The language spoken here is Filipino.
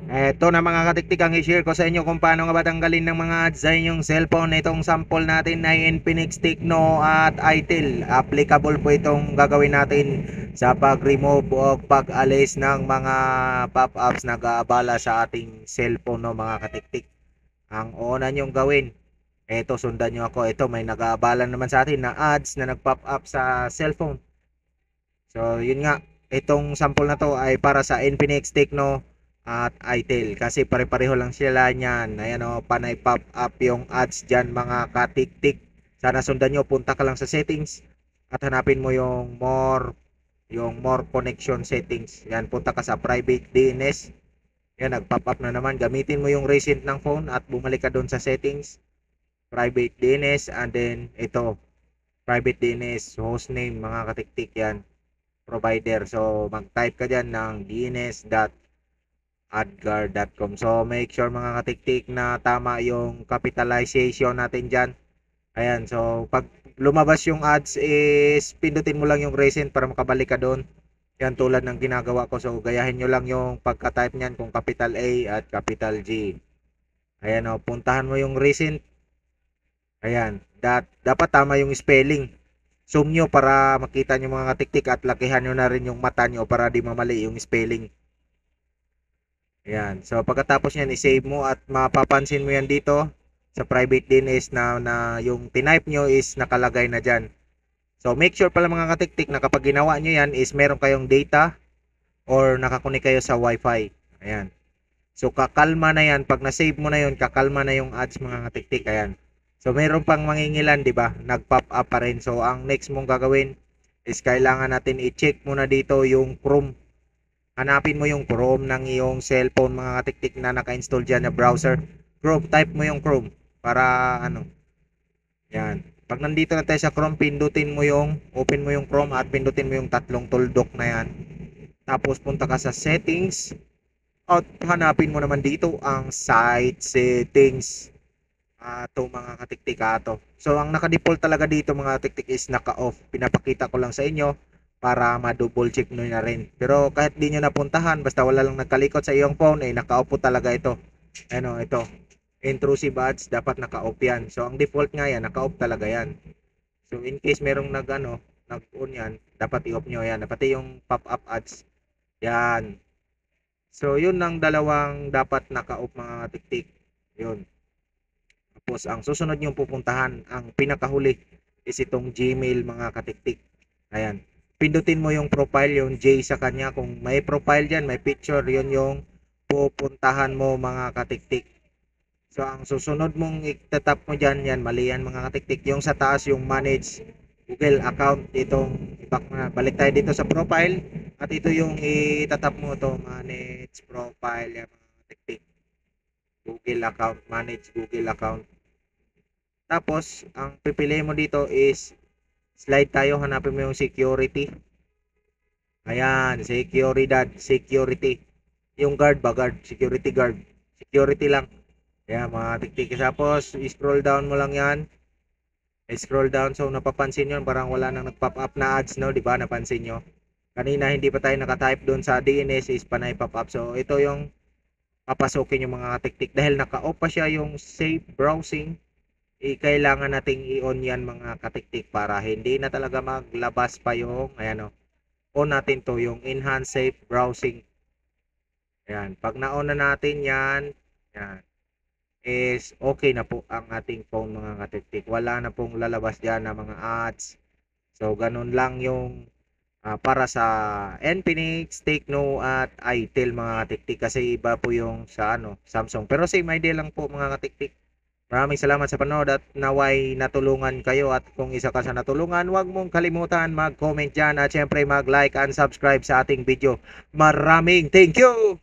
Eto na mga katiktik, ang i-share ko sa inyo kung paano nga ba tanggalin ng mga ads sa inyong cellphone. Itong sample natin ay Infinix, Tecno at Itel. Applicable po itong gagawin natin sa pag-remove o pag-alis ng mga pop-ups na gaabala sa ating cellphone, no, mga katiktik. Ang una nyong gawin, eto, sundan nyo ako. Ito, may nag-aabala naman sa atin na ads na nag-pop up sa cellphone. So, yun nga, itong sample na to ay para sa Infinix, Tecno at Itel kasi pare-pareho lang sila niyan. Ayan o, panay pop up yung ads dyan mga katiktik. Sana sundan nyo, punta ka lang sa settings at hanapin mo yung more connection settings. Yan, punta ka sa private DNS. Yan, nag-pop up na naman. Gamitin mo yung recent ng phone at bumalik ka doon sa settings, private DNS, and then ito, private DNS hostname mga katiktik yan, provider. So, mag-type ka dyan ng dns.adgar.com. So, make sure mga katiktik na tama yung capitalization natin dyan. Ayan, so, pag lumabas yung ads is pindutin mo lang yung recent para makabalik ka doon. Yan, tulad ng ginagawa ko. So, gayahin nyo lang yung pagka-type nyan kung capital A at capital G. Ayan o, puntahan mo yung recent. Ayan, dapat tama yung spelling. Zoom nyo para makita nyo mga katiktik at lakihan nyo na rin yung mata nyo para di mamali yung spelling. Ayan. So, pagkatapos yan, i-save mo at mapapansin mo yan dito sa private DNS na yung tinype nyo is nakalagay na dyan. So, make sure pala mga katiktik na kapag ginawa nyo yan is meron kayong data or nakakunik kayo sa Wi-Fi. Ayan. So, kakalma na yan. Pag na-save mo na yun, kakalma na yung ads mga katiktik. Ayan. So, meron pang mangingilan, di ba? Nag-pop up pa rin. So, ang next mong gagawin is kailangan natin i-check muna dito yung Chrome. Hanapin mo yung Chrome ng iyong cellphone mga katiktik na naka-install dyan na browser. Chrome, type mo yung Chrome para ano. Yan. Pag nandito na tayo sa Chrome, pindutin mo yung, open mo yung Chrome at pindutin mo yung tatlong tuldok na yan. Tapos punta ka sa settings at hanapin mo naman dito ang site settings. Ito mga katiktik to. So ang naka-default talaga dito mga katiktik is naka-off. Pinapakita ko lang sa inyo para ma-double check nyo na rin. Pero kahit di nyo napuntahan, basta wala lang nagkalikot sa iyong phone, naka-off po talaga ito. Ano, ito. Intrusive ads, dapat naka-off yan. So ang default nga yan, naka-off talaga yan. So in case merong nag-on yan, dapat i-off nyo yan. Pati yung pop-up ads. Yan. So yun ang dalawang dapat naka-off mga katiktik. Yun. Tapos ang susunod yung pupuntahan, ang pinakahuli is itong Gmail mga katiktik. Ayan. Pindutin mo yung profile, yung J sa kanya. Kung may profile dyan, may picture, yun yung pupuntahan mo mga katiktik. So ang susunod mong itatap mo dyan, yan, mali yan mga katiktik. Yung sa taas, yung manage Google account. Itong, balik tayo dito sa profile. At ito yung itatap mo to, manage profile, yan mga katiktik. Google account, manage Google account. Tapos, ang pipili mo dito is slide tayo, hanapin mo yung security. Ayan, security. Yung guard ba? Guard, security guard. Security lang. Ayan, mga tiktik. Tapos, scroll down mo lang yan. Scroll down. So, napapansin nyo, parang wala nang nag-pop up na ads, no? Diba? Napansin nyo? Kanina, hindi pa tayo naka-type doon sa DNS is panay pop up. So, ito yung papasukin yung mga tiktik. Dahil naka-off pa siya yung safe browsing, kailangan nating i-on yan mga katiktik para hindi na talaga maglabas pa yung ayan o, on natin to yung enhanced safe browsing. Ayan, pag na-on na natin yan, yan is okay na po ang ating phone mga katiktik. Wala na pong lalabas dyan na mga ads. So ganun lang yung para sa Infinix, Tecno at Itel mga katiktik kasi iba po yung sa Samsung. Pero same idea lang po mga katiktik. Maraming salamat sa panood at naway natulungan kayo at kung isa ka sa natulungan, huwag mong kalimutan mag-comment dyan at syempre mag-like and subscribe sa ating video. Maraming thank you!